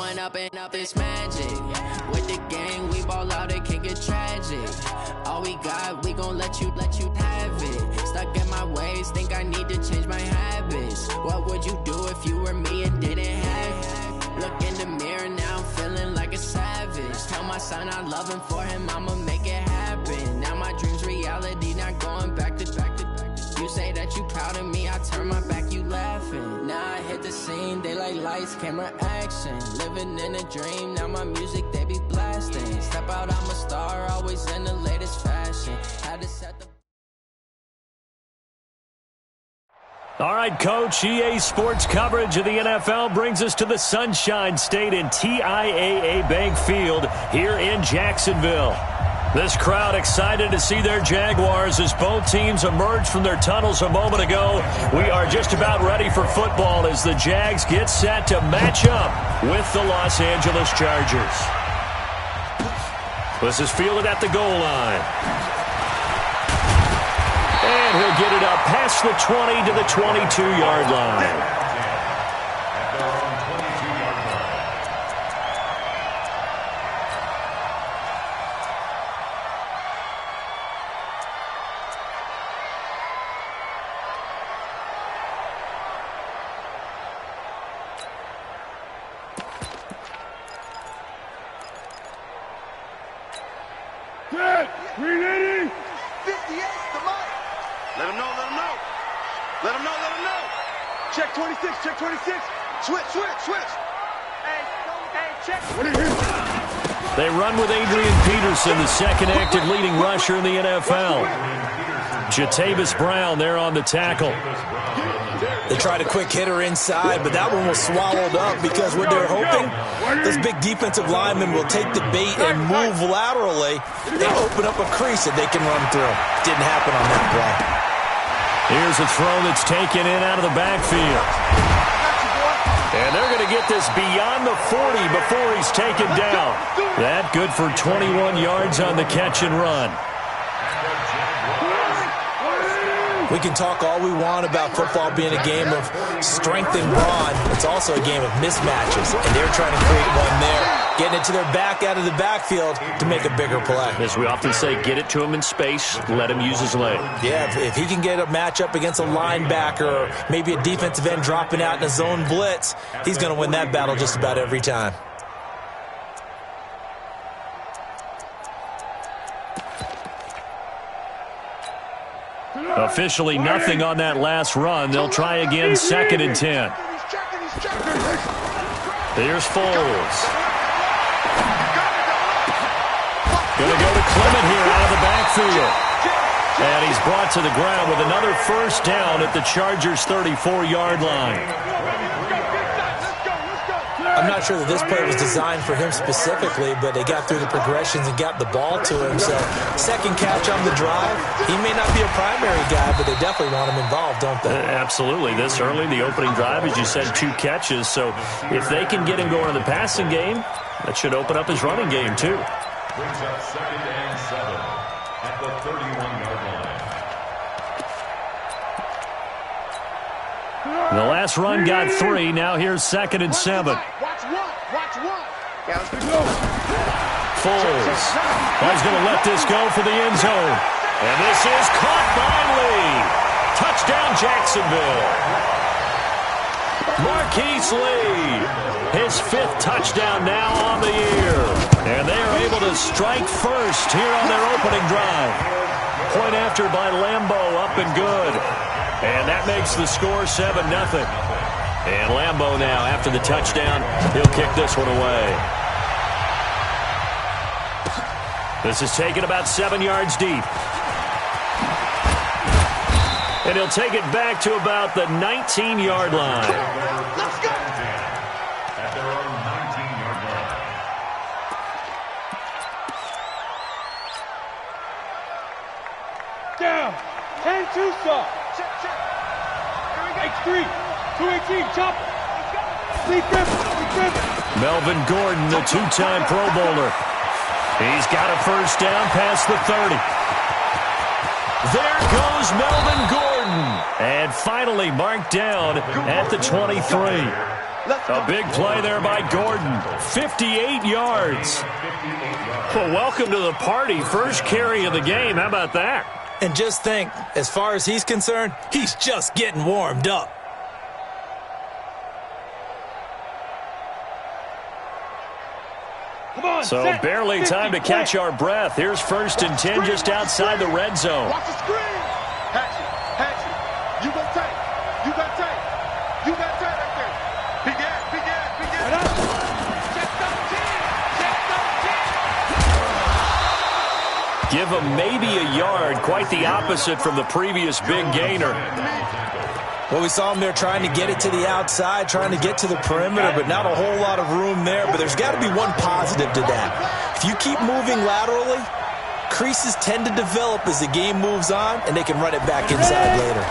Growing up and up is magic. With the gang, we ball out, it can get tragic. All we got, we gon' let you have it. Stuck in my ways, think I need to change my habits. What would you do if you were me and didn't have it? Look in the mirror, now I'm feeling like a savage. Tell my son I love him, for him I'ma make it happen. Now my dream's reality, not going back to. You say that you proud of me, I turn my back, you laughing. Now I hit the scene, they like lights, camera, action. Living in a dream, now my music, they be blasting. Step out, I'm a star, always in the latest fashion. Had to set the... All right, Coach, EA Sports coverage of the NFL brings us to the Sunshine State in TIAA Bank Field here in Jacksonville. This crowd excited to see their Jaguars as both teams emerged from their tunnels a moment ago. We are just about ready for football as the Jags get set to match up with the Los Angeles Chargers. This is fielded at the goal line. And he'll get it up past the 20 to the 22-yard line. Ready? 58, the mic. Let him know. Let him know. Check 26, check 26. Switch. Hey, check. They run with Adrian Peterson, the second active leading rusher in the NFL. Jatavis Brown there on the tackle. They tried a quick hitter inside, but that one was swallowed up because what they're hoping, this big defensive lineman will take the bait and move laterally. They open up a crease that they can run through. Didn't happen on that play. Here's a throw that's taken in out of the backfield. And they're going to get this beyond the 40 before he's taken down. That good for 21 yards on the catch and run. We can talk all we want about football being a game of strength and brawn. It's also a game of mismatches, and they're trying to create one there, getting it to their back out of the backfield to make a bigger play. As we often say, get it to him in space, let him use his leg. Yeah, if he can get a matchup against a linebacker or maybe a defensive end dropping out in a zone blitz, he's going to win that battle just about every time. Officially nothing on that last run. They'll try again, 2nd and 10. Here's Foles. Going to go to Clement here out of the backfield. And he's brought to the ground with another first down at the Chargers' 34-yard line. I'm not sure that this play was designed for him specifically, but they got through the progressions and got the ball to him. So, second catch on the drive. He may not be a primary guy, but they definitely want him involved, don't they? Absolutely. This early, the opening drive, as you said, 2 catches. So, if they can get him going in the passing game, that should open up his running game, too. Brings up 2nd and 7 at the 31-yard line. The last run got 3. Now here's 2nd and 7. Watch one. Yeah, let's go. Foles. He's going to let this go for the end zone. And this is caught by Lee. Touchdown, Jacksonville. Marquise Lee. His 5th touchdown now on the year. And they are able to strike first here on their opening drive. Point after by Lambeau, up and good. And that makes the score 7-0. And Lambeau now, after the touchdown, he'll kick this one away. This is taken about 7 yards deep. And he'll take it back to about the 19-yard line. Let's go. At their own 19-yard line. Down. 10-2 stop. Check. Here we go. X3. 218. Chop. Lee Griffin. Melvin Gordon, the 2-time Pro Bowler. He's got a first down past the 30. There goes Melvin Gordon. And finally marked down at the 23. A big play there by Gordon. 58 yards. Well, welcome to the party. First carry of the game. How about that? And just think, as far as he's concerned, he's just getting warmed up. So barely time to catch our breath. Here's 1st and 10 just outside the red zone. Watch the screen. Hatch it. You go tight. You got tight. You got tight right there. Big ass. Give him maybe a yard. Quite the opposite from the previous big gainer. Well, we saw him there trying to get it to the outside, trying to get to the perimeter, but not a whole lot of room there. But there's got to be one positive to that. If you keep moving laterally, creases tend to develop as the game moves on, and they can run it back inside later.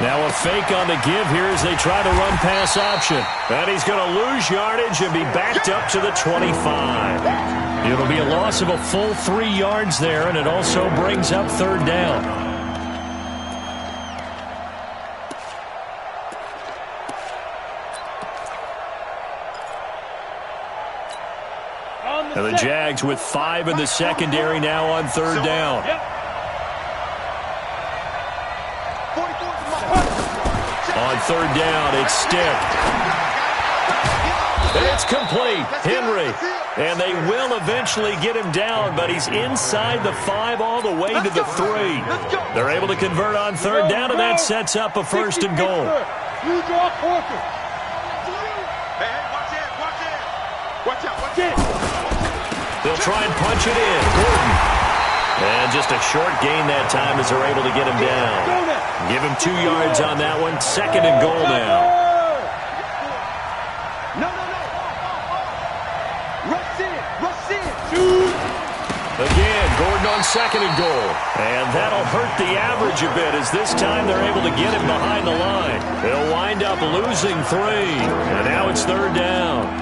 Now a fake on the give here as they try to run pass option. And he's going to lose yardage and be backed up to the 25. It'll be a loss of a full 3 yards there, and it also brings up 3rd down. And the Jags with 5 in the secondary now on 3rd down. On 3rd down, it's Stick. It's complete. Henry. And they will eventually get him down, but he's inside the 5 all the way to the 3. They're able to convert on 3rd down, and that sets up a 1st and goal. Watch out. They'll try and punch it in. Gordon. And just a short gain that time as they're able to get him down. Give him 2 yards on that one. 2nd and goal now. No. Rush in. Shoot. Again, Gordon on 2nd and goal. And that'll hurt the average a bit as this time they're able to get him behind the line. They'll wind up losing 3. And now it's 3rd down.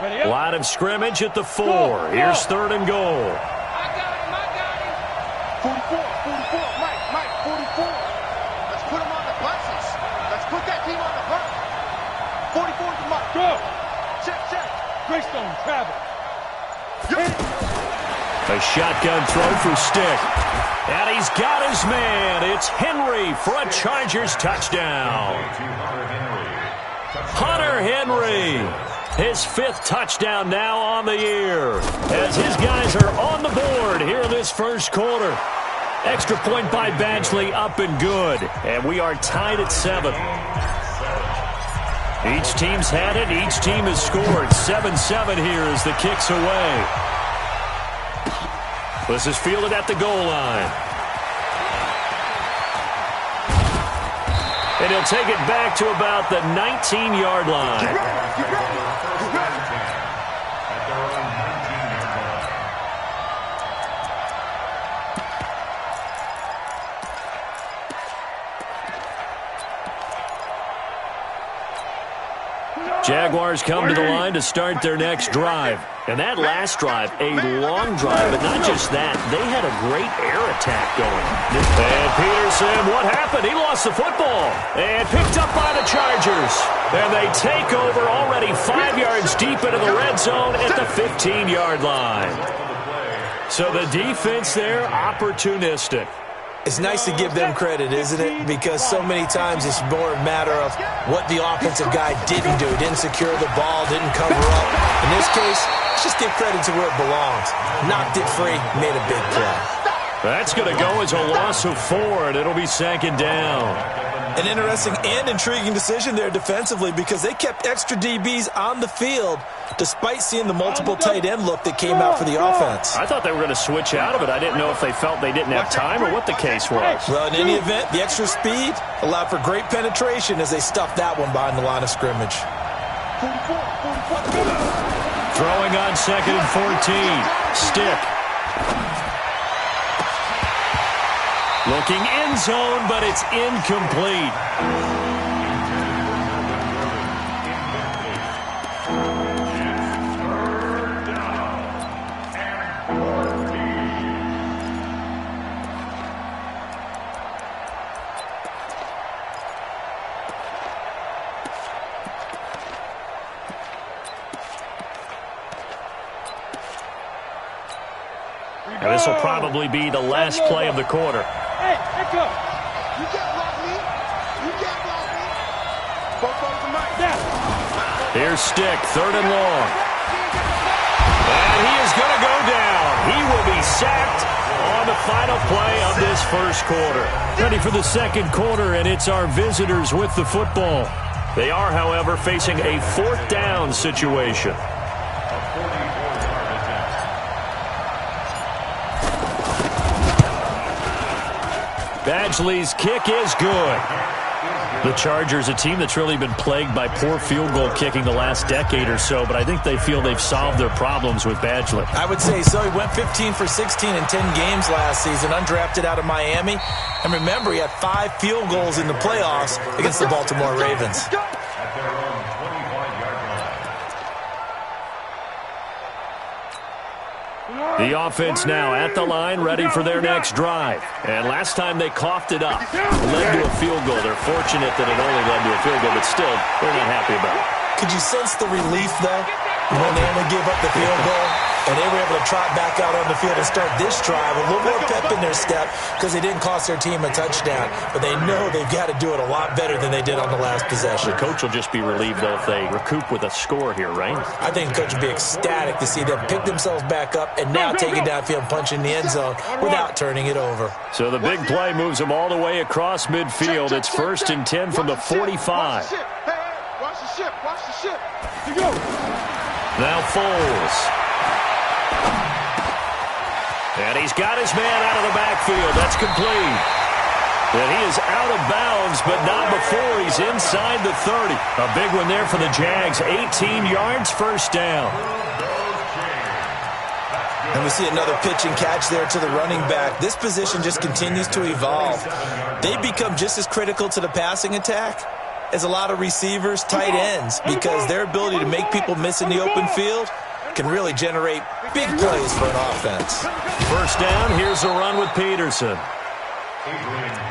Line of scrimmage at the 4. Here's 3rd and goal. I got him. 44. Mike, 44. Let's put him on the buses. Let's put that team on the bus. 44 to Mike. Go. Check. Greystone, travel. A shotgun throw for Stick. And he's got his man. It's Henry for a Chargers touchdown. Hunter Henry. His 5th touchdown now on the year as his guys are on the board here in this 1st quarter. Extra point by Badgley up and good. And we are tied at 7. Each team's had it. Each team has scored. 7-7 here as the kick's away. This is fielded at the goal line. And he'll take it back to about the 19-yard line. Jaguars come to the line to start their next drive. And that last drive, a long drive, but not just that. They had a great air attack going. And Peterson, what happened? He lost the football and picked up by the Chargers. And they take over already 5 yards deep into the red zone at the 15-yard line. So the defense there, opportunistic. It's nice to give them credit, isn't it? Because so many times it's more a matter of what the offensive guy didn't do. Didn't secure the ball, didn't cover up. In this case, just give credit to where it belongs. Knocked it free, made a big play. That's going to go as a loss of 4, and it'll be 2nd down. An interesting and intriguing decision there defensively because they kept extra DBs on the field despite seeing the multiple tight end look that came out for the offense. I thought they were going to switch out of it. I didn't know if they felt they didn't have time or what the case was. Well, in any event, the extra speed allowed for great penetration as they stuffed that one behind the line of scrimmage. Throwing on 2nd and 14. Stick. Looking end zone, but it's incomplete. This will probably be the last play of the quarter. Hey, let's go. You can't block me. You can't block me. Both of them right there. Here's Stick, 3rd and long. And he is going to go down. He will be sacked on the final play of this first quarter. Ready for the second quarter, and it's our visitors with the football. They are, however, facing a 4th down situation. Badgley's kick is good. The Chargers, a team that's really been plagued by poor field goal kicking the last decade or so, but I think they feel they've solved their problems with Badgley. I would say so. He went 15 for 16 in 10 games last season, undrafted out of Miami. And remember, he had 5 field goals in the playoffs against the Baltimore Ravens. The offense now at the line, ready for their next drive. And last time they coughed it up, led to a field goal. They're fortunate that it only led to a field goal, but still, they're not happy about it. Could you sense the relief, though, when they only gave up the field goal? And they were able to trot back out on the field and start this drive. A little more pep in their step because they didn't cost their team a touchdown. But they know they've got to do it a lot better than they did on the last possession. The coach will just be relieved, though, if they recoup with a score here, right? I think the coach will be ecstatic to see them pick themselves back up and now take it downfield and punch in the end zone without turning it over. So the big play moves them all the way across midfield. It's 1st and 10 from the 45. Hey, watch the ship. Watch the ship. You go. Now Foles. And he's got his man out of the backfield. That's complete. And he is out of bounds, but not before he's inside the 30. A big one there for the Jags. 18 yards, 1st down. And we see another pitch and catch there to the running back. This position just continues to evolve. They become just as critical to the passing attack as a lot of receivers, tight ends, because their ability to make people miss in the open field can really generate big plays for an offense. 1st down, here's a run with Peterson.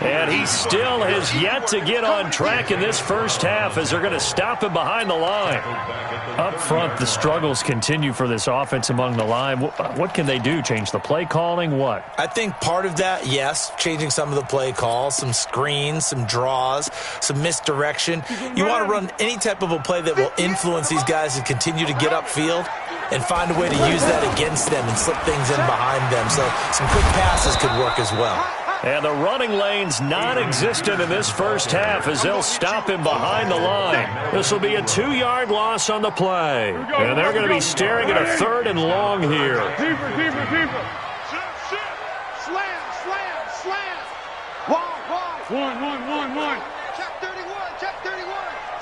And he still has yet to get on track in this first half as they're going to stop him behind the line. Up front, the struggles continue for this offense among the line. What can they do? Change the play calling? What? I think part of that, yes, changing some of the play calls, some screens, some draws, some misdirection. You want to run any type of a play that will influence these guys to continue to get upfield and find a way to use that against them and slip things in behind them. So some quick passes could work as well. And the running lane's non-existent in this first half as they'll stop him behind the line. This will be a 2-yard loss on the play. And they're going to be staring at a 3rd and long here. Keeper. Slam. One. Check 31.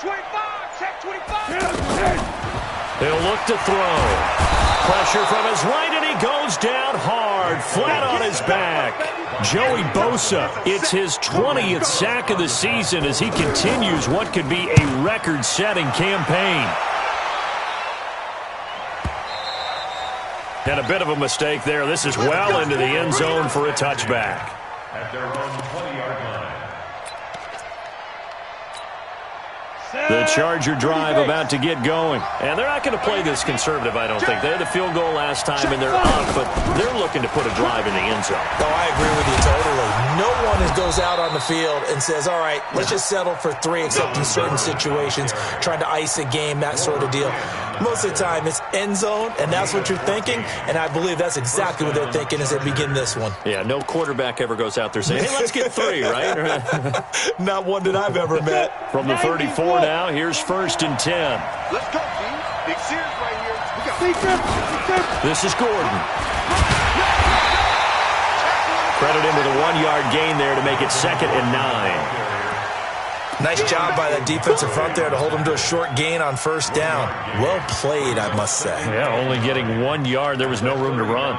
25. Check 25. He'll look to throw. Pressure from his right, and he goes down hard, flat on his back. Joey Bosa, it's his 20th sack of the season as he continues what could be a record-setting campaign. And a bit of a mistake there. This is well into the end zone for a touchback. At their own 20-yard line. The Charger drive about to get going. And they're not going to play this conservative, I don't think. They had the field goal last time, and they're up, but they're looking to put a drive in the end zone. Oh, I agree with you totally. No one goes out on the field and says, all right, let's just settle for 3 except in certain situations, trying to ice a game, that sort of deal. Most of the time, it's end zone, and that's what you're thinking, and I believe that's exactly what they're thinking as they begin this one. Yeah, no quarterback ever goes out there saying, hey, let's get 3, right? Not one that I've ever met. From the 34 now, here's 1st and 10. Let's go, G. Big series right here. We got This is Gordon. Credit him with a 1-yard gain there to make it 2nd and 9. Nice job by that defensive front there to hold him to a short gain on 1st down. Well played, I must say. Yeah, only getting 1 yard. There was no room to run.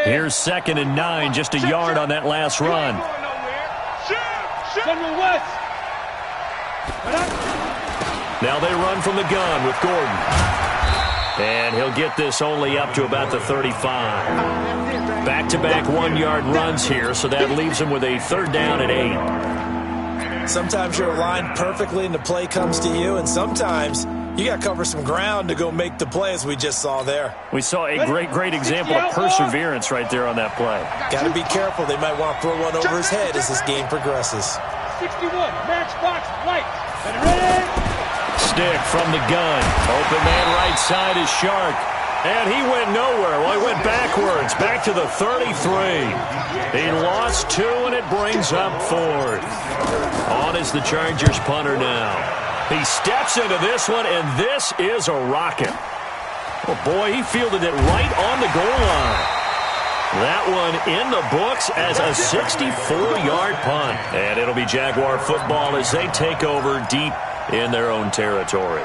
Here's 2nd and 9, just a yard on that last run. Now they run from the gun with Gordon. And he'll get this only up to about the 35. Back-to-back 1-yard runs here, so that leaves him with a 3rd down and 8. Sometimes you're aligned perfectly and the play comes to you, and sometimes you got to cover some ground to go make the play, as we just saw there. We saw a great example of perseverance right there on that play. Got to be careful. They might want to throw one over his head as this game progresses. 61, matchbox, light. Ready? Stick from the gun. Open man right side is Shark. And he went nowhere. Well, he went backwards, back to the 33. He lost 2, and it brings up 4th. On is the Chargers punter now. He steps into this one, and this is a rocket. Oh, boy, he fielded it right on the goal line. That one in the books as a 64-yard punt. And it'll be Jaguar football as they take over deep in their own territory.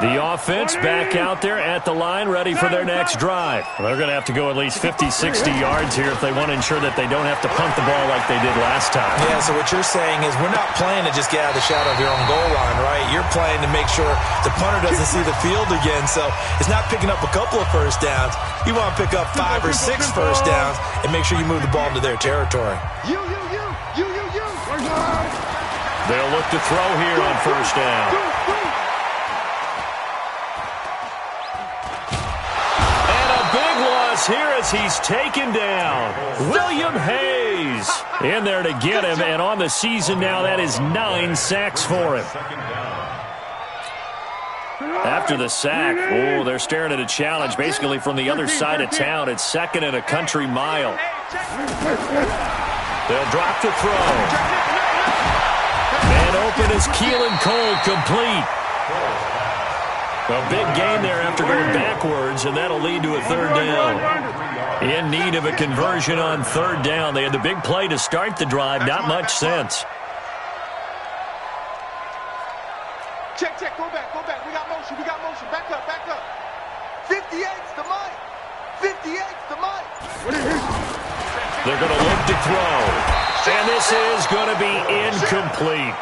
The offense back out there at the line, ready for their next drive. They're going to have to go at least 50, 60 yards here if they want to ensure that they don't have to punt the ball like they did last time. Yeah, so what you're saying is we're not playing to just get out of the shadow of your own goal line, right? You're playing to make sure the punter doesn't see the field again. So it's not picking up a couple of first downs. You want to pick up 5 or 6 first downs and make sure you move the ball into their territory. They'll look to throw here on first down. Here as he's taken down. William Hayes in there to get him, and on the season now, that is 9 sacks for him. After the sack, oh, they're staring at a challenge basically from the other side of town. It's 2nd and a country mile. They'll drop to throw. Man open is Keelan Cole, complete. A big gain there after going backwards, and that'll lead to a 3rd down. In need of a conversion on 3rd down. They had the big play to start the drive. Not much sense. Check, go back. We got motion. Back up. 58's the mic. 58's the mic. They're going to look to throw. And this is going to be incomplete.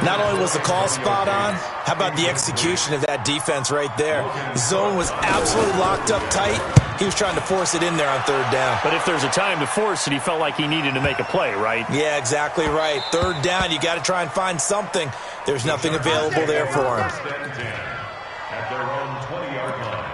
Not only was the call spot on, how about the execution of that defense right there? The zone was absolutely locked up tight. He was trying to force it in there on 3rd down. But if there's a time to force it, he felt like he needed to make a play, right? Yeah, exactly right. 3rd down, you got to try and find something. There's nothing available there for him. At their own 20-yard line.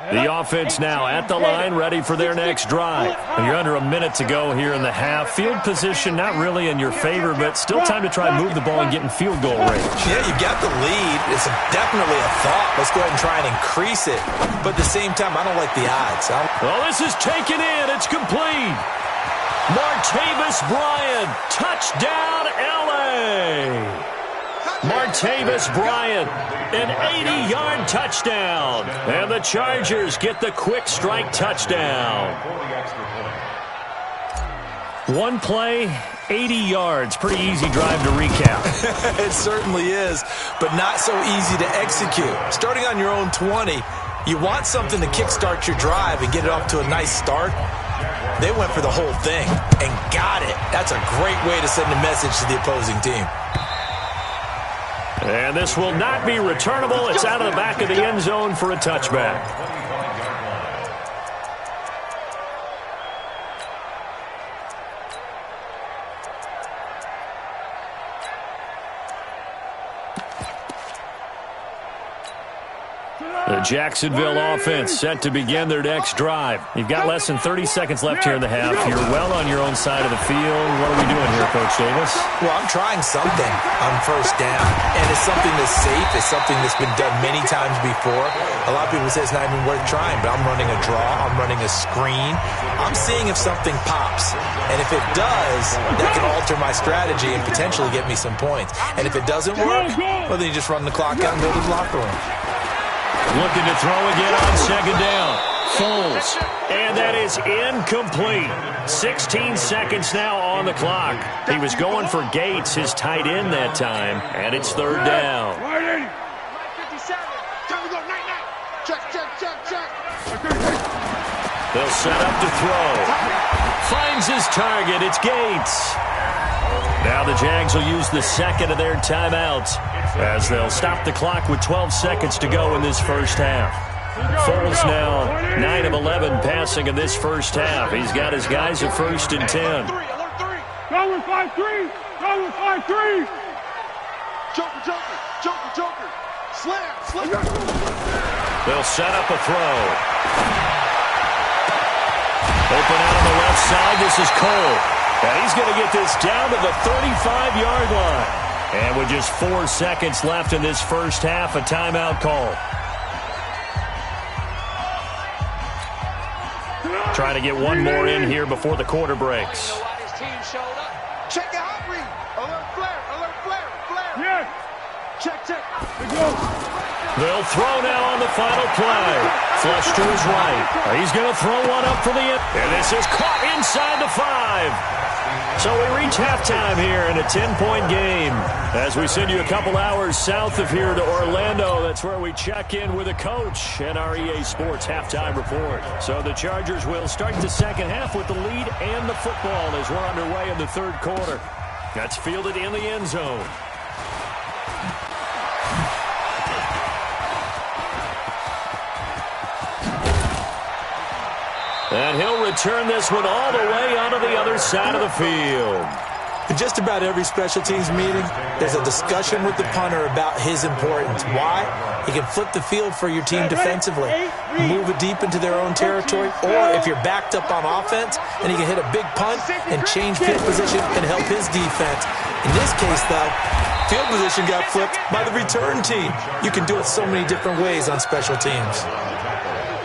The offense now at the line, ready for their next drive. You're under a minute to go here in the half. Field position not really in your favor, but still time to try and move the ball and get in field goal range. Yeah, you got the lead. It's definitely a thought. Let's go ahead and try and increase it. But at the same time, I don't like the odds. Well, this is taken in. It's complete. Martavis Bryant, touchdown, L.A. Martavis Bryant, an 80-yard touchdown. And the Chargers get the quick strike touchdown. One play, 80 yards. Pretty easy drive to recap. It certainly is, but not so easy to execute. Starting on your own 20, you want something to kickstart your drive and get it off to a nice start. They went for the whole thing and got it. That's a great way to send a message to the opposing team. And this will not be returnable. It's out of the back of the end zone for a touchback. The Jacksonville offense set to begin their next drive. You've got less than 30 seconds left here in the half. You're well on your own side of the field. What are we doing here, Coach Davis? Well, I'm trying something on first down, and it's something that's safe. It's something that's been done many times before. A lot of people say it's not even worth trying, but I'm running a draw. I'm running a screen. I'm seeing if something pops, and if it does, that can alter my strategy and potentially get me some points. And if it doesn't work, well, then you just run the clock out and go to the locker room. Looking to throw again on second down. Foles. And that is incomplete. 16 seconds now on the clock. He was going for Gates, his tight end that time, and it's third down. Time to go, night. Check. They'll set up to throw. Finds his target. It's Gates. Now the Jags will use the second of their timeouts as they'll stop the clock with 12 seconds to go in this first half. Foles now 9 of 11 passing in this first half. He's got his guys at 1st and 10. Go with 5-3. Go with 5-3. Joker, Joker, Joker, Joker. Slam. They'll set up a throw. Open out on the left side. This is Cole. And he's going to get this down to the 35-yard line. And with just 4 seconds left in this first half, a timeout call. Trying to get one more in here before the quarter breaks. Check it out, Reed. Alert flare. Yes. Check. They'll throw now on the final play. Flush to his right. He's going to throw one up for the end. And this is caught inside the 5. So we reach halftime here in a 10-point game. As we send you a couple hours south of here to Orlando, that's where we check in with a coach and our EA Sports halftime report. So the Chargers will start the second half with the lead and the football as we're underway in the third quarter. That's fielded in the end zone. And he'll return this one all the way onto the other side of the field. In just about every special teams meeting, there's a discussion with the punter about his importance. Why? He can flip the field for your team defensively, move it deep into their own territory, or if you're backed up on offense, then he can hit a big punt and change field position and help his defense. In this case, though, field position got flipped by the return team. You can do it so many different ways on special teams.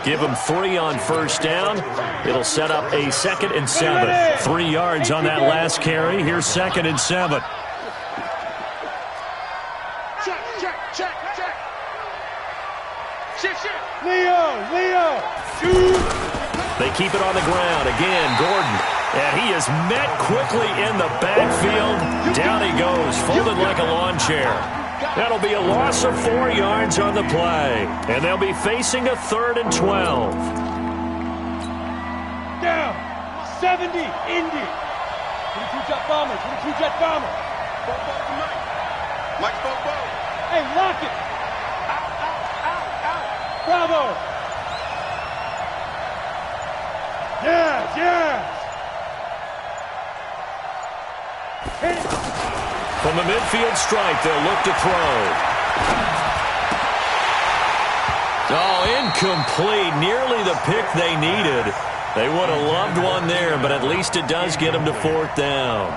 Give him 3 on first down. It'll set up a 2nd and 7. 3 yards on that last carry. Here's 2nd and 7. Check. Leo. They keep it on the ground. Again, Gordon. And he is met quickly in the backfield. Down he goes, folded like a lawn chair. That'll be a loss of 4 yards on the play. And they'll be facing a 3rd and 12. Down. 70. Indy. 22-jet bomber. 22-jet bomber. Mike Bobo. Hey, lock it. Out. Bravo. Yes. Hit it. From the midfield stripe, they'll look to throw. Oh, incomplete. Nearly the pick they needed. They would have loved one there, but at least it does get them to 4th down.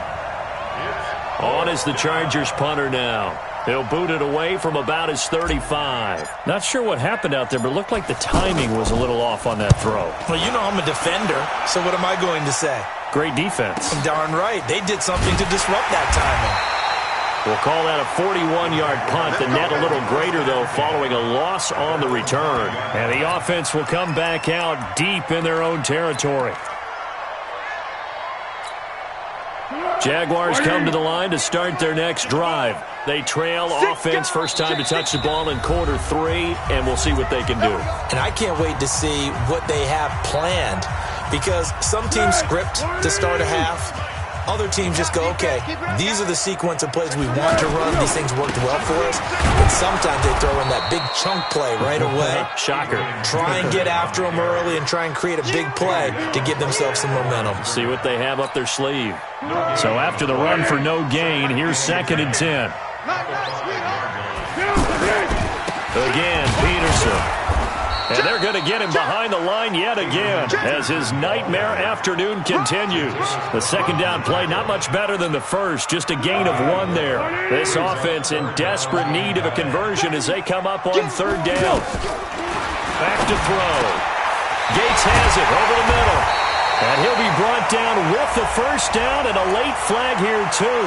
On is the Chargers punter now. He'll boot it away from about his 35. Not sure what happened out there, but it looked like the timing was a little off on that throw. Well, you know I'm a defender, so what am I going to say? Great defense. Darn right. They did something to disrupt that timing. We'll call that a 41-yard punt. The net a little greater, though, following a loss on the return. And the offense will come back out deep in their own territory. Jaguars come to the line to start their next drive. They trail offense, first time to touch the ball in quarter 3, and we'll see what they can do. And I can't wait to see what they have planned, because some teams script to start a half. Other teams just go, okay, these are the sequence of plays we want to run. These things worked well for us. But sometimes they throw in that big chunk play right away. Shocker. Try and get after them early and try and create a big play to give themselves some momentum. See what they have up their sleeve. So after the run for no gain, here's 2nd and 10. Again, Peterson. And they're going to get him behind the line yet again as his nightmare afternoon continues. The 2nd down play, not much better than the first, just a gain of 1 there. This offense in desperate need of a conversion as they come up on 3rd down. Back to throw. Gates has it over the middle. And he'll be brought down with the first down and a late flag here too.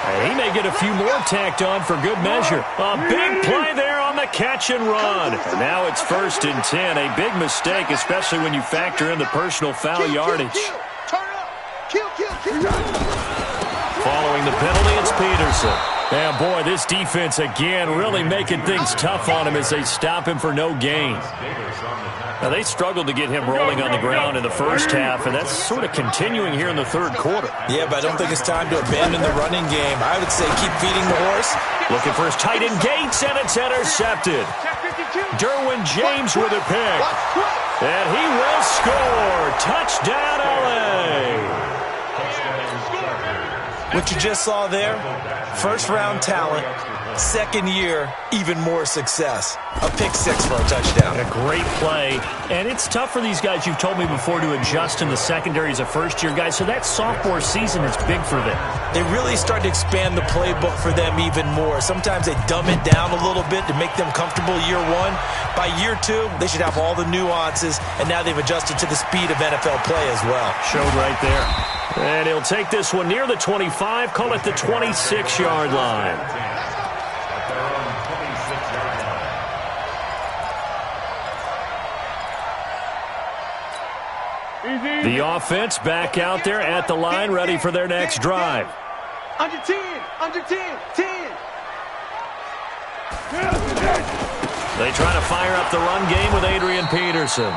And he may get a few more tacked on for good measure. A big play there on the catch and run. And now it's 1st and 10. A big mistake, especially when you factor in the personal foul yardage. Turn up. Kill. Following the penalty, it's Peterson. And boy, this defense again really making things tough on him as they stop him for no gain. Now, they struggled to get him rolling on the ground in the first half, and that's sort of continuing here in the third quarter. Yeah, but I don't think it's time to abandon the running game. I would say keep feeding the horse. Looking for his tight end Gates, and it's intercepted. Derwin James with a pick. And he will score. Touchdown, L.A. What you just saw there, first-round talent, second year, even more success. A pick six for a touchdown. A great play. And it's tough for these guys, you've told me before, to adjust in the secondary as a first-year guy. So that sophomore season is big for them. They really start to expand the playbook for them even more. Sometimes they dumb it down a little bit to make them comfortable year one. By year two, they should have all the nuances, and now they've adjusted to the speed of NFL play as well. Showed right there. And he'll take this one near the 25, call it the 26-yard line. The offense back out there at the line, ready for their next drive. Under 10, 10. They try to fire up the run game with Adrian Peterson.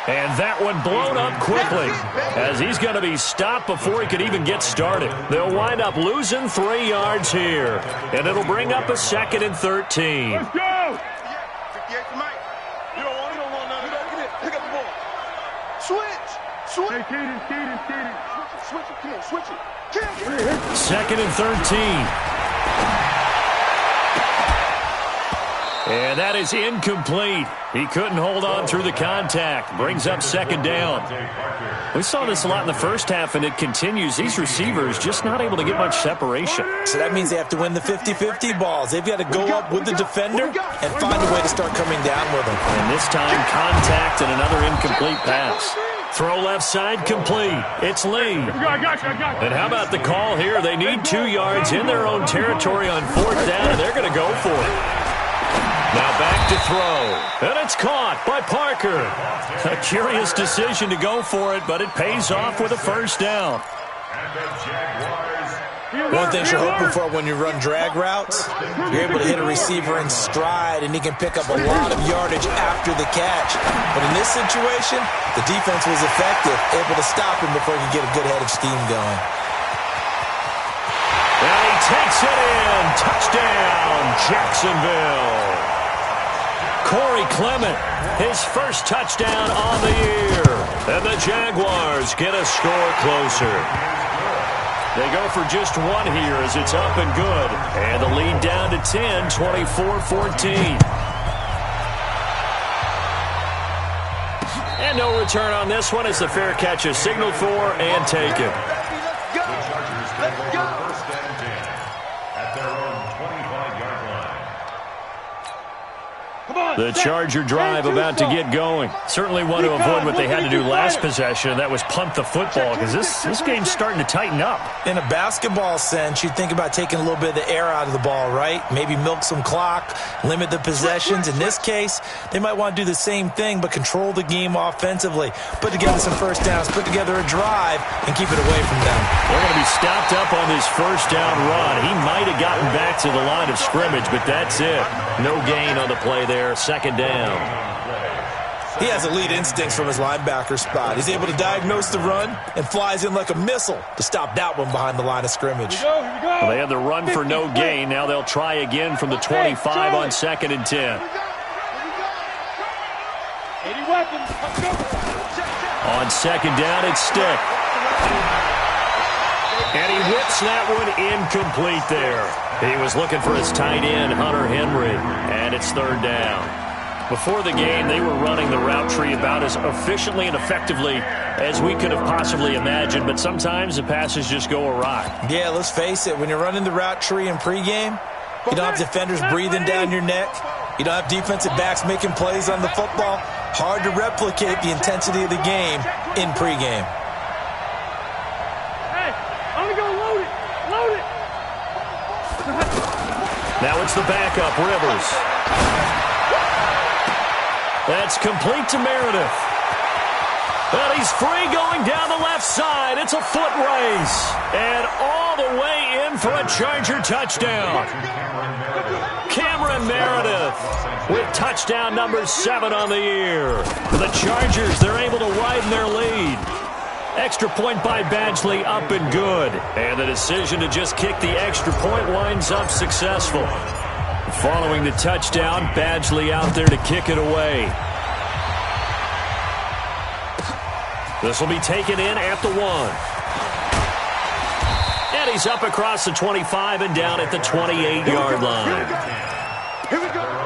And that one blown up quickly as he's going to be stopped before he could even get started. They'll wind up losing 3 yards here. And it'll bring up a 2nd and 13. Let's go! 58 to Mike. You don't want none. You don't get it. Pick up the ball. Switch. Hey, Keaton. Switch it. Come on, switch it. 2nd and 13. And that is incomplete. He couldn't hold on through the contact. Brings up 2nd down. We saw this a lot in the first half, and it continues. These receivers just not able to get much separation. So that means they have to win the 50-50 balls. They've got to go up with the defender and find a way to start coming down with them. And this time, contact and another incomplete pass. Throw left side complete. It's Lee. And how about the call here? They need 2 yards in their own territory on 4th down, and they're going to go for it. Now back to throw. And it's caught by Parker. A curious decision to go for it, but it pays off with a 1st down. One thing you're hoping for when you run drag routes, you're able to hit a receiver in stride, and he can pick up a lot of yardage after the catch. But in this situation, the defense was effective, able to stop him before he could get a good head of steam going. And he takes it in. Touchdown, Jacksonville. Corey Clement, his first touchdown on the year. And the Jaguars get a score closer. They go for just one here as it's up and good. And the lead down to 10, 24-14. And no return on this one as the fair catch is signaled for and taken. The Charger drive about to get going. Certainly want to avoid what they had to do last possession, and that was punt the football, because this game's starting to tighten up. In a basketball sense, you'd think about taking a little bit of the air out of the ball, right? Maybe milk some clock, limit the possessions. In this case, they might want to do the same thing, but control the game offensively. Put together some 1st downs, put together a drive, and keep it away from them. They're going to be stopped up on this 1st down run. He might have gotten back to the line of scrimmage, but that's it. No gain on the play there. 2nd down. He has elite instincts from his linebacker spot. He's able to diagnose the run and flies in like a missile to stop that one behind the line of scrimmage. Here we go. Well, they had the run for no gain. Now they'll try again from the 25 on 2nd and 10. 80 weapons. On 2nd down, it's Stick. And he whips that one incomplete there. He was looking for his tight end, Hunter Henry, and it's 3rd down. Before the game, they were running the route tree about as efficiently and effectively as we could have possibly imagined, but sometimes the passes just go awry. Yeah, let's face it, when you're running the route tree in pregame, you don't have defenders breathing down your neck. You don't have defensive backs making plays on the football. Hard to replicate the intensity of the game in pregame. Now it's the backup, Rivers. That's complete to Meredith. And he's free going down the left side. It's a foot race. And all the way in for a Charger touchdown. Cameron Meredith with touchdown number 7 on the year. For the Chargers, they're able to widen their lead. Extra point by Badgley, up and good. And the decision to just kick the extra point winds up successful. Following the touchdown, Badgley out there to kick it away. This will be taken in at the 1. And he's up across the 25 and down at the 28-yard line. Here we go.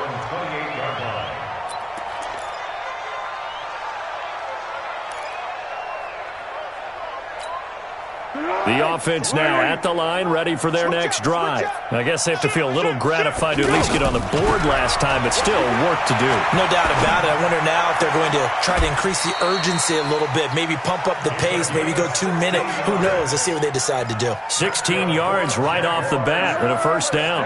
The offense now at the line, ready for their next drive. I guess they have to feel a little gratified to at least get on the board last time, but still work to do. No doubt about it. I wonder now if they're going to try to increase the urgency a little bit, maybe pump up the pace, maybe go 2 minute. Who knows? Let's see what they decide to do. 16 yards right off the bat and a first down.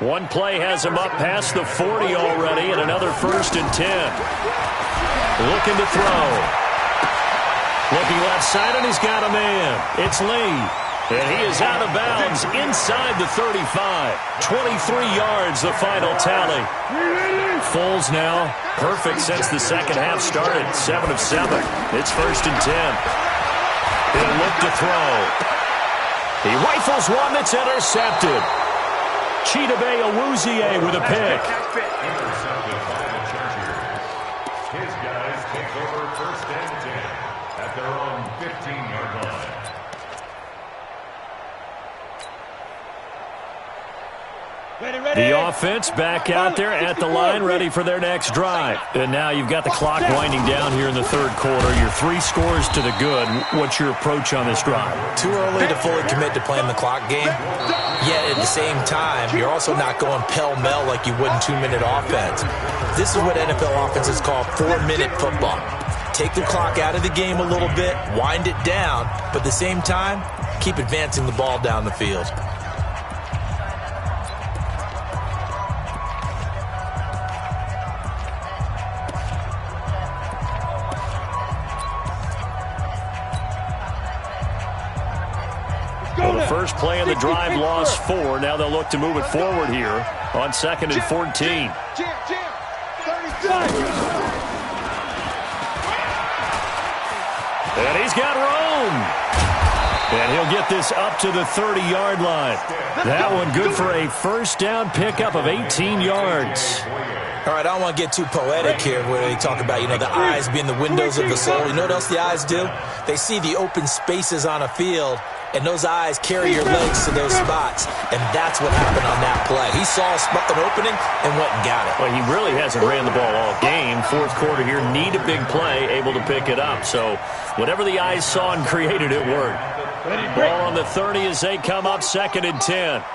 One play has him up past the 40 already, and another 1st and 10. Looking to throw. Looking left side, and he's got a man. It's Lee. And he is out of bounds inside the 35. 23 yards, the final tally. Foles now, perfect since the second half started. 7 of 7. It's 1st and 10. He'll look to throw. He rifles one that's intercepted. Chidobe Awuzie with a pick. Intercepted by the Chargers. His guys take over 1st and 10 at their own 15-yard line. The offense back out there at the line, ready for their next drive. And now you've got the clock winding down here in the 3rd quarter. Your 3 scores to the good. What's your approach on this drive? Too early to fully commit to playing the clock game. Yet at the same time, you're also not going pell-mell like you would in 2-minute offense. This is what NFL offenses call 4-minute football. Take the clock out of the game a little bit, wind it down, but at the same time, keep advancing the ball down the field. Well, the first play of the drive lost 4. Now they'll look to move it forward here on 2nd and 14. Jam, 36. And he's got room. And he'll get this up to the 30-yard line. That one good for a first down pickup of 18 yards. All right, I don't want to get too poetic here where they talk about, the eyes being the windows of the soul. You know what else the eyes do? They see the open spaces on a field, and those eyes carry your legs to those spots. And that's what happened on that play. He saw an opening and went and got it. Well, he really hasn't ran the ball all game. 4th quarter here, need a big play, able to pick it up. So whatever the eyes saw and created, it worked. Ball on the 30 as they come up 2nd and 10. All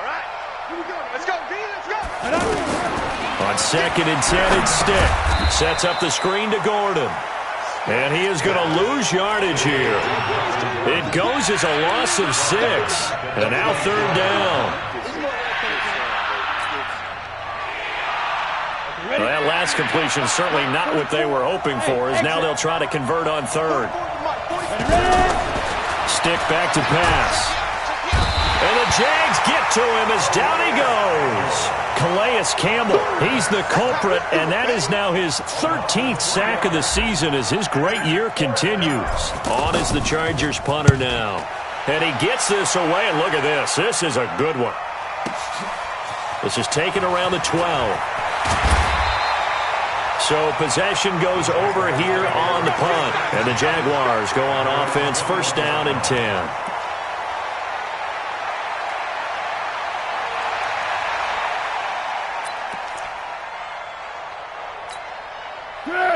right, here we go. Let's go, D. Let's go. On 2nd and 10, it's Stick. Sets up the screen to Gordon. And he is going to lose yardage here. It goes as a loss of 6. And now 3rd down. Well, that last completion certainly not what they were hoping for, as now they'll try to convert on 3rd. Stick back to pass. And the Jags get to him as down he goes. Calais Campbell, he's the culprit, and that is now his 13th sack of the season as his great year continues. On is the Chargers punter now. And he gets this away, and look at this. This is a good one. This is taken around the 12. So possession goes over here on the punt. And the Jaguars go on offense, 1st down and 10.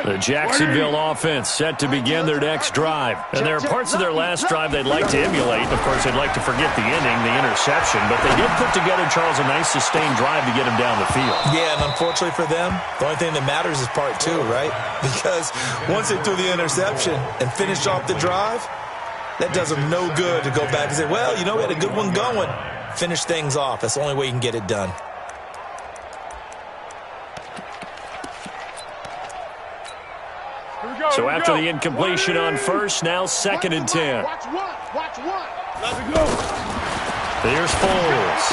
The Jacksonville offense set to begin their next drive. And there are parts of their last drive they'd like to emulate. Of course, they'd like to forget the inning, the interception. But they did put together, Charles, a nice sustained drive to get him down the field. Yeah, and unfortunately for them, the only thing that matters is part 2, right? Because once they threw the interception and finished off the drive, that does them no good to go back and say, well, we had a good one going. Finish things off. That's the only way you can get it done. So after the incompletion on first, now 2nd and 10. Watch one. Let it go. Here's Foles.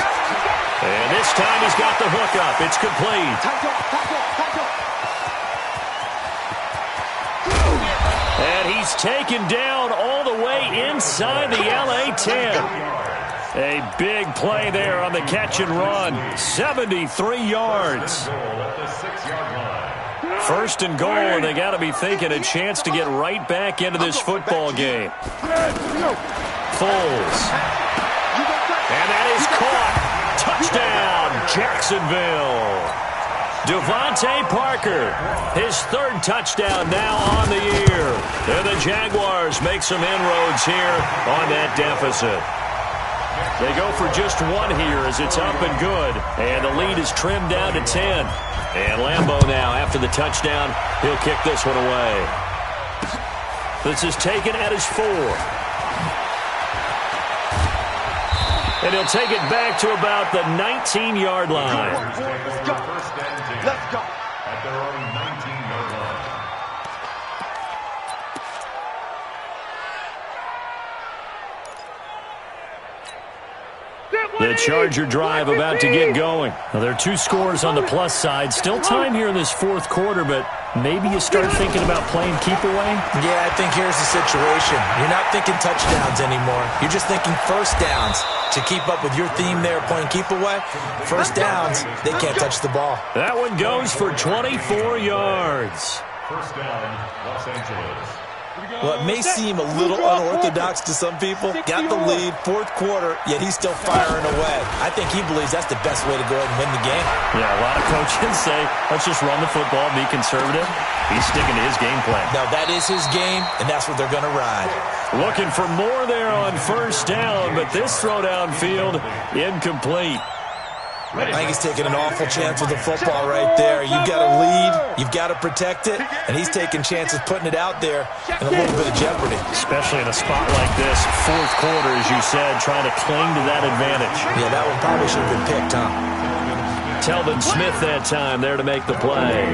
And this time he's got the hook up. It's complete. And he's taken down all the way inside the LA 10. A big play there on the catch and run. 73 yards. 1st and goal, and they got to be thinking a chance to get right back into this football game. Foles. And that is caught. Touchdown, Jacksonville. Devontae Parker, his 3rd touchdown now on the year. And the Jaguars make some inroads here on that deficit. They go for just one here as it's up and good. And the lead is trimmed down to 10. And Lambeau now, after the touchdown, he'll kick this one away. This is taken at his 4. And he'll take it back to about the 19-yard line. Let's go. At their own 19-yard line. The Charger drive about to get going. Well, there are 2 scores on the plus side. Still time here in this 4th quarter, but maybe you start thinking about playing keep away? Yeah, I think here's the situation. You're not thinking touchdowns anymore. You're just thinking first downs. To keep up with your theme there, playing keep away, first downs, they can't touch the ball. That one goes for 24 yards. First down, Los Angeles. Well, it may seem a little unorthodox to some people. Got the lead, 4th quarter, yet he's still firing away. I think he believes that's the best way to go ahead and win the game. Yeah, a lot of coaches say, let's just run the football, be conservative. He's sticking to his game plan. No, that is his game, and that's what they're going to ride. Looking for more there on first down, but this throw downfield, incomplete. I think he's taking an awful chance with the football right there. You've got to lead, you've got to protect it, and he's taking chances putting it out there in a little bit of jeopardy. Especially in a spot like this, 4th quarter, as you said, trying to cling to that advantage. Yeah, that one probably should have been picked, huh? Telvin Smith that time there to make the play.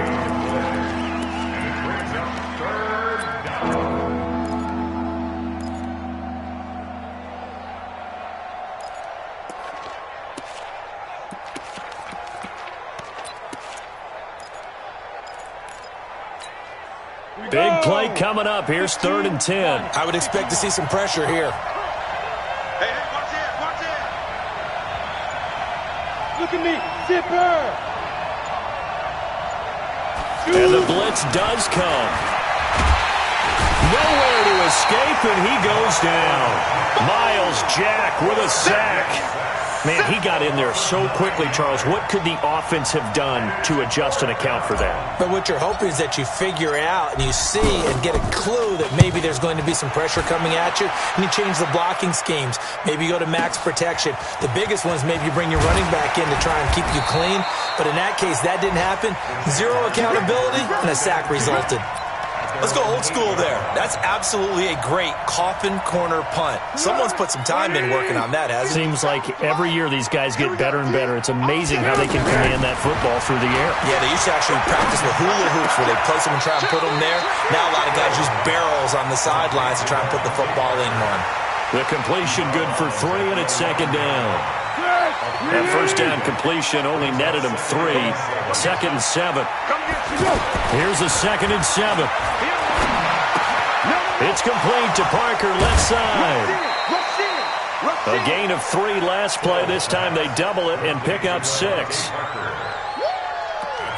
Big play coming up. Here's 3rd and 10. I would expect to see some pressure here. Hey, watch it. Look at me. Zipper. And the blitz does come. Nowhere to escape, and he goes down. Miles Jack with a sack. Man, he got in there so quickly, Charles. What could the offense have done to adjust and account for that? But what you're hoping is that you figure out and you see and get a clue that maybe there's going to be some pressure coming at you, and you change the blocking schemes. Maybe you go to max protection. The biggest one is maybe you bring your running back in to try and keep you clean. But in that case, that didn't happen. 0 accountability, and a sack resulted. Let's go old school there. That's absolutely a great coffin corner punt. Someone's put some time in working on that, hasn't it? Seems like every year these guys get better and better. It's amazing how they can command that football through the air. Yeah, they used to actually practice with hula hoops where they place them and try and put them there. Now a lot of guys use barrels on the sidelines to try and put the football in one. The completion good for 3, and it's 2nd down. That first down completion only netted him 3. 2nd and 7. Here's a 2nd and 7. It's complete to Parker, left side. A gain of 3 last play. This time they double it and pick up 6.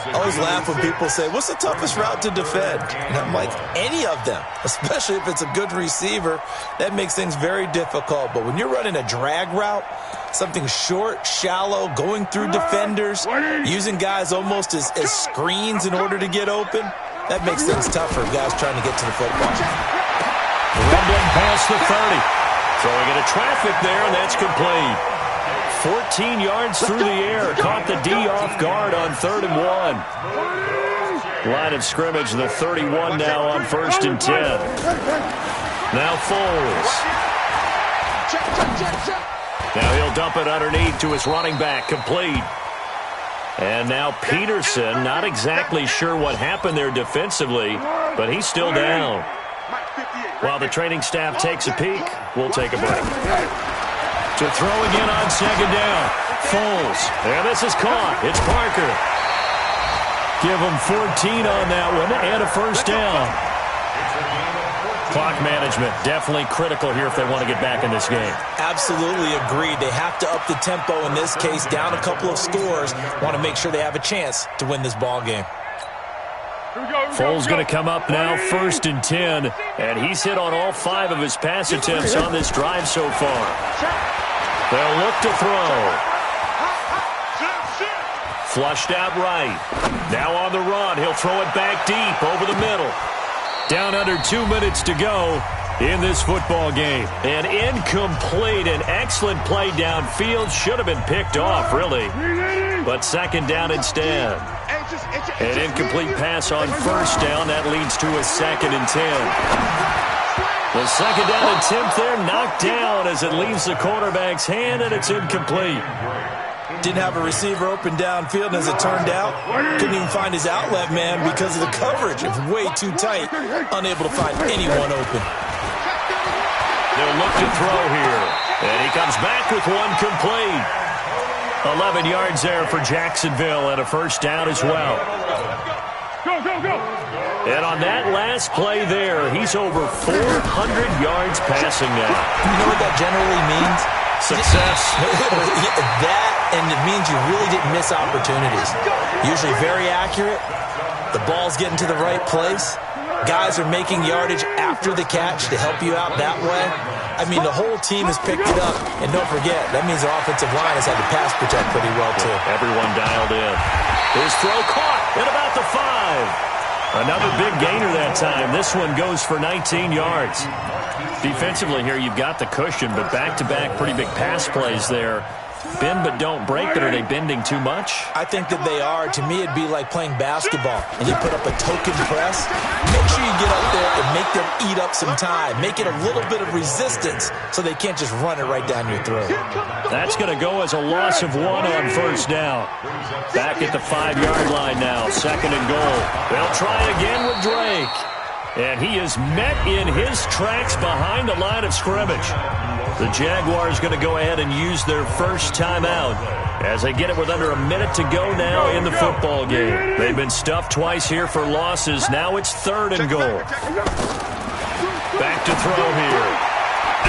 I always laugh when people say, what's the toughest route to defend? And I'm like, any of them, especially if it's a good receiver. That makes things very difficult. But when you're running a drag route, something short, shallow, going through defenders, using guys almost as screens in order to get open, that makes things tougher, guys trying to get to the football. Rumbling past the 30. Throwing into traffic there, and that's complete. 14 yards through the air. Caught the D off guard on 3rd and 1. Line of scrimmage, the 31 now on 1st and 10. Now Foles. Now he'll dump it underneath to his running back. Complete. And now Peterson, not exactly sure what happened there defensively, but he's still down. While the training staff takes a peek, we'll take a break. To throw again on second down. Foles. And this is caught. It's Parker. Give him 14 on that one and a first down. Clock management, definitely critical here if they want to get back in this game. Absolutely agreed. They have to up the tempo in this case, down a couple of scores. Want to make sure they have a chance to win this ball game. Foles going to come up now, 1st and 10, and he's hit on all 5 of his pass attempts on this drive so far. They'll look to throw. Flushed out right. Now on the run. He'll throw it back deep over the middle. Down under 2 minutes to go in this football game. An incomplete and excellent play downfield. Should have been picked off, really. But second down instead. An incomplete pass on first down. That leads to a 2nd and 10. The second down attempt there knocked down as it leaves the quarterback's hand, and it's incomplete. Didn't have a receiver open downfield, and as it turned out, couldn't even find his outlet man because of the coverage. It was way too tight, unable to find anyone open. They'll look to throw here, and he comes back with one complete. 11 yards there for Jacksonville and a first down as well. Go, go, go. And on that last play there, he's over 400 yards passing now. You know what that generally means? Success. That, and it means you really didn't miss opportunities. Usually very accurate. The ball's getting to the right place. Guys are making yardage after the catch to help you out that way. I mean, the whole team has picked it up. And don't forget, that means the offensive line has had to pass protect pretty well, too. Everyone dialed in. His throw caught at about the 5. Another big gainer that time. This one goes for 19 yards. Defensively here, you've got the cushion, but back-to-back pretty big pass plays there. Bend but don't break, but are they bending too much? I think that they are. To me, it'd be like playing basketball, and you put up a token press. Make sure you get up there and make them eat up some time. Make it a little bit of resistance so they can't just run it right down your throat. That's going to go as a loss of 1 on first down. Back at the 5-yard line now, 2nd and goal. They'll try again with Drake. And he is met in his tracks behind the line of scrimmage. The Jaguars going to go ahead and use their first timeout as they get it with under a minute to go now in the football game. They've been stuffed twice here for losses. Now it's 3rd and goal. Back to throw here.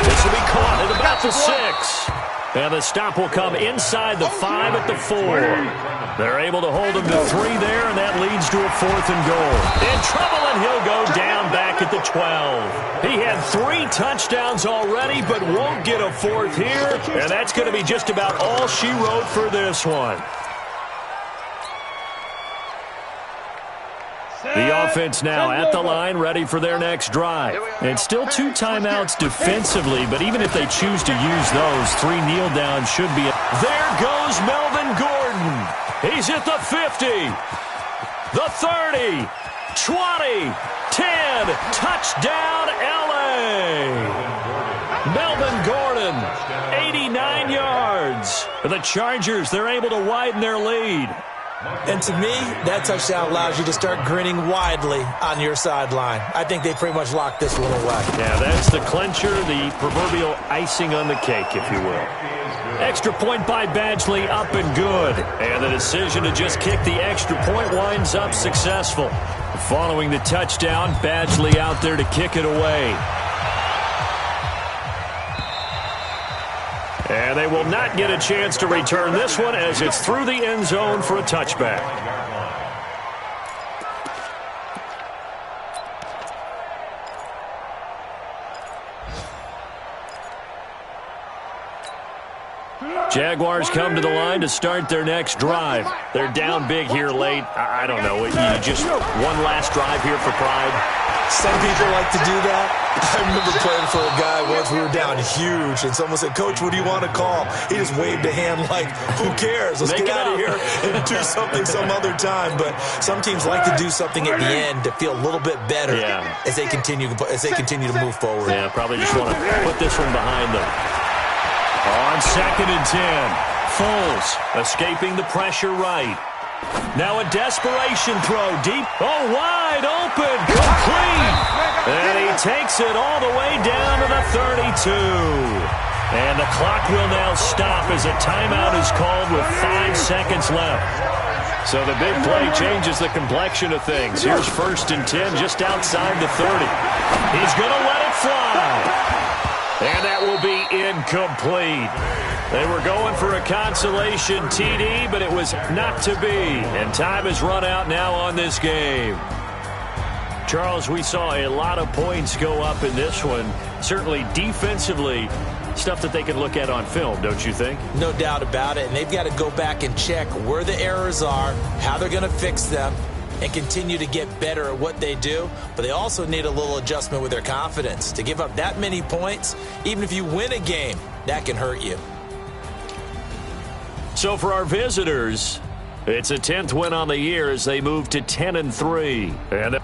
This will be caught at about the 6. And the stop will come inside the 5 at the 4. They're able to hold him to 3 there, and that leads to a 4th and goal. In trouble, and he'll go down back at the 12. He had 3 touchdowns already, but won't get a 4th here, and that's going to be just about all she wrote for this one. The offense now at the line, ready for their next drive. And still 2 timeouts defensively, but even if they choose to use those, 3 kneel downs should be. There goes Melvin Gordon. He's at the 50, the 30, 20, 10. Touchdown, L.A. Melvin Gordon, 89 yards. For the Chargers, they're able to widen their lead. And to me, that touchdown allows you to start grinning widely on your sideline. I think they pretty much locked this one away. Yeah, that's the clincher, the proverbial icing on the cake, if you will. Extra point by Badgley, up and good. And the decision to just kick the extra point winds up successful. Following the touchdown, Badgley out there to kick it away. And they will not get a chance to return this one as it's through the end zone for a touchback. Jaguars come to the line to start their next drive. They're down big here late. I don't know. You just one last drive here for pride. Some people like to do that. I remember playing for a guy once. We were down huge, and someone said, "Coach, what do you want to call?" He just waved a hand like, "Who cares? Let's get out of here and do something some other time." But some teams like to do something at the end to feel a little bit better as they continue to move forward. Yeah, probably just want to put this one behind them. On 2nd and 10, Foles escaping the pressure right. Now a desperation throw deep. Oh, wide open. Complete. And he takes it all the way down to the 32. And the clock will now stop as a timeout is called with 5 seconds left. So the big play changes the complexion of things. Here's 1st and 10 just outside the 30. He's going to let it fly. And that will be incomplete. They were going for a consolation TD, but it was not to be. And time has run out now on this game. Charles, we saw a lot of points go up in this one. Certainly defensively, stuff that they can look at on film, don't you think? No doubt about it. And they've got to go back and check where the errors are, how they're going to fix them, and continue to get better at what they do. But they also need a little adjustment with their confidence. To give up that many points, even if you win a game, that can hurt you. So for our visitors, it's a 10th win on the year as they move to 10-3. And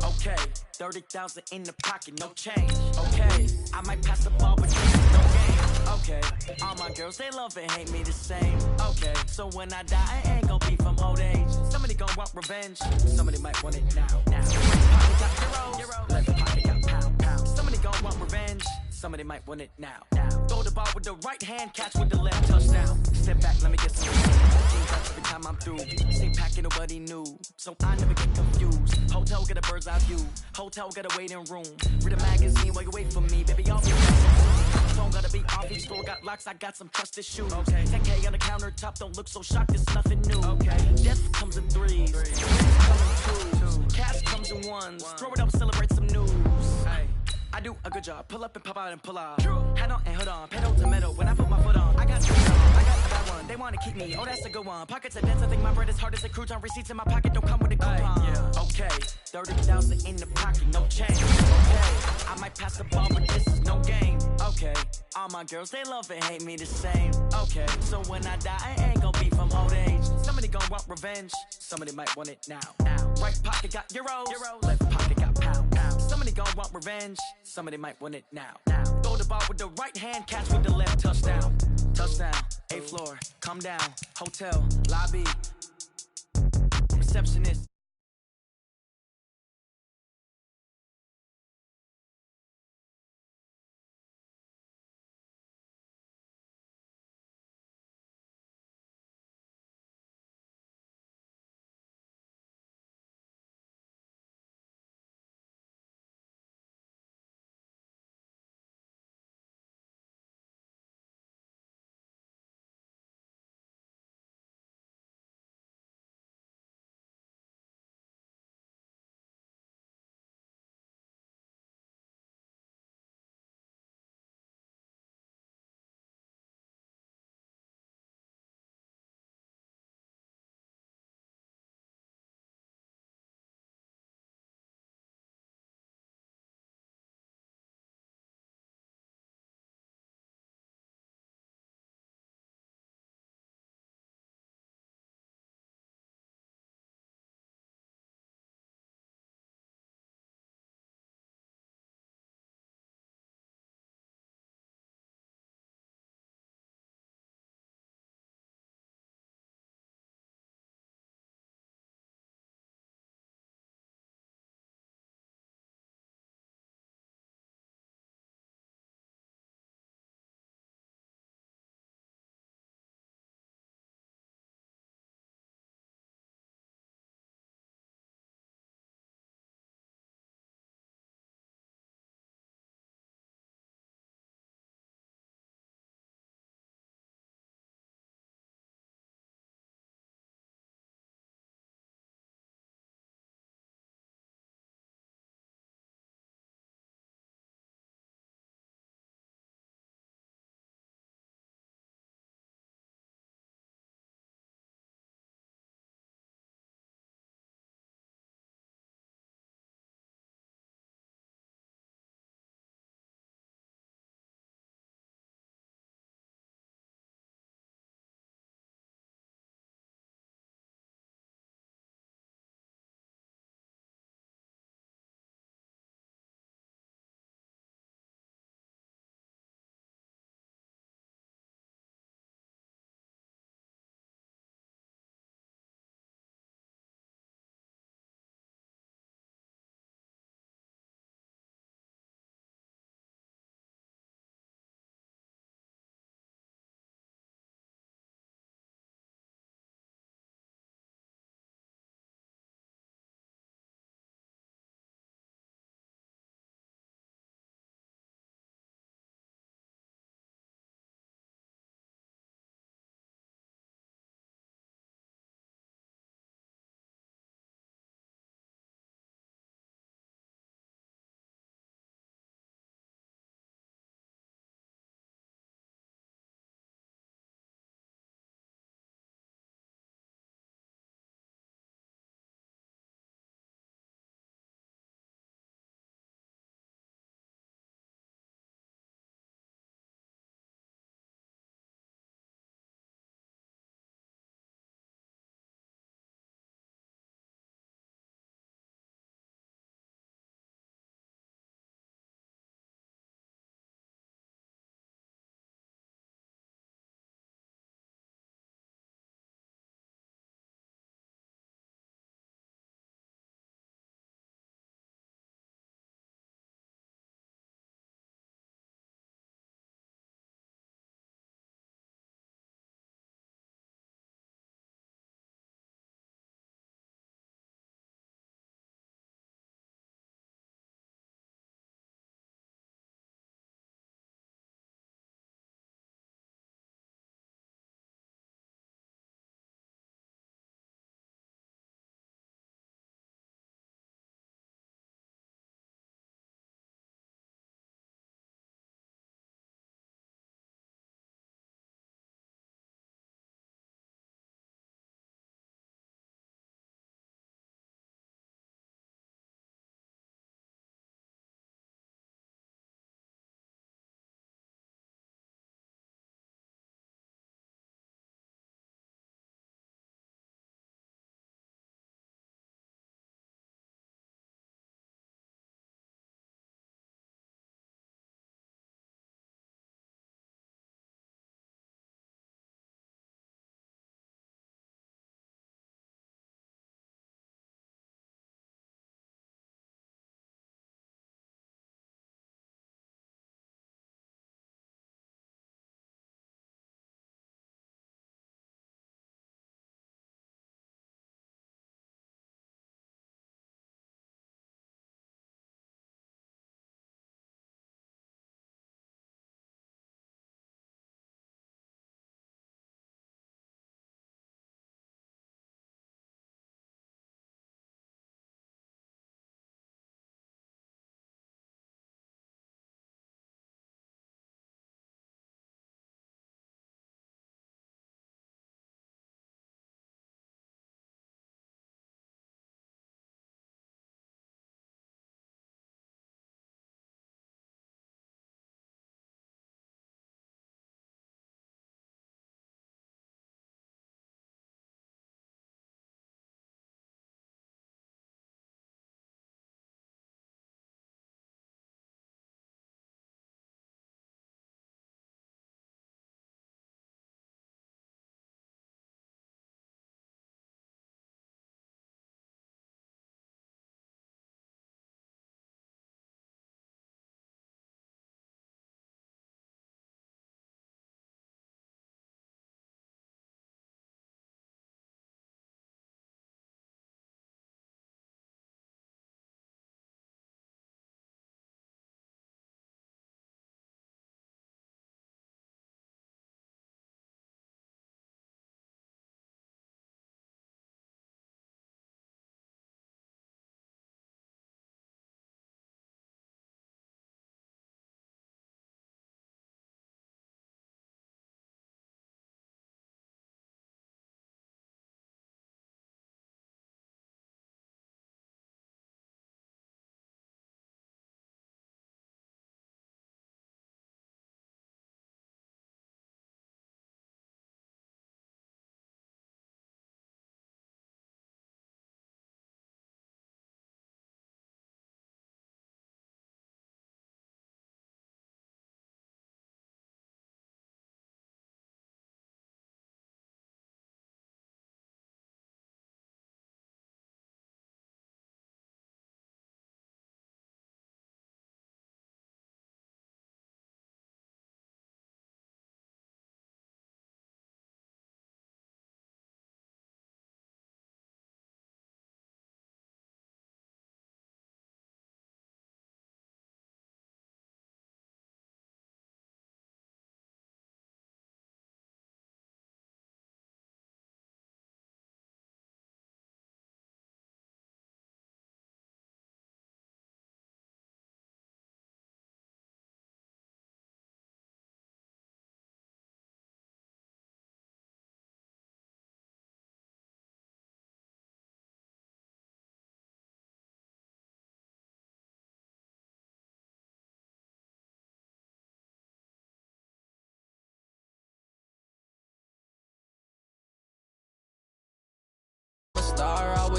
okay, 30,000 in the pocket, no change. Okay, I might pass the ball, but this is no game. Okay, all my girls, they love and hate me the same. Okay, so when I die, I ain't gonna be from old age. Somebody gonna want revenge, somebody might want it now. Pocket got euro, left pocket got pound. Somebody gonna want revenge, somebody might want it now. Throw the ball with the right hand, catch with the left, touchdown. Step back, let me get some. Every time I'm through, same packet, nobody knew, so I never get confused. Hotel get a bird's eye view, hotel get a waiting room. Read a magazine while you wait for me, baby. I'll be phone gotta be off, each store got locks. I got some trusted shoes. Okay, 10K on the countertop, don't look so shocked. It's nothing new. Okay, death comes in threes, wins come in twos, cash comes in ones. Throw it up, celebrate some news. Hey, I do a good job. Pull up and pop out and pull off. Head on and hood on, pedal to metal. When I put my foot on, I got the bad one. They wanna keep me. Oh, that's a good one. Pockets are dense. I think my bread is hard as a crouton. Receipts in my pocket don't come with a coupon. Okay, 30,000 in the pocket, no change. Okay, I might pass the ball, but this is no game. Okay, all my girls, they love and hate me the same. Okay, so when I die, I ain't gonna be from old age. Somebody gonna want revenge, somebody might want it now. Right pocket got euros, left pocket got pound. Somebody gonna want revenge, somebody might want it now. Throw the ball with the right hand, catch with the left, touchdown. Touchdown, 8th floor, come down, hotel, lobby, receptionist.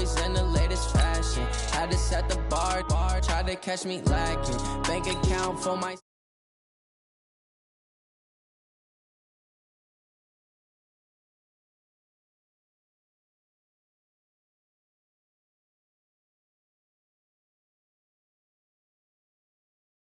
always in the latest fashion. Had to set the bar, try to catch me lacking. Bank account for my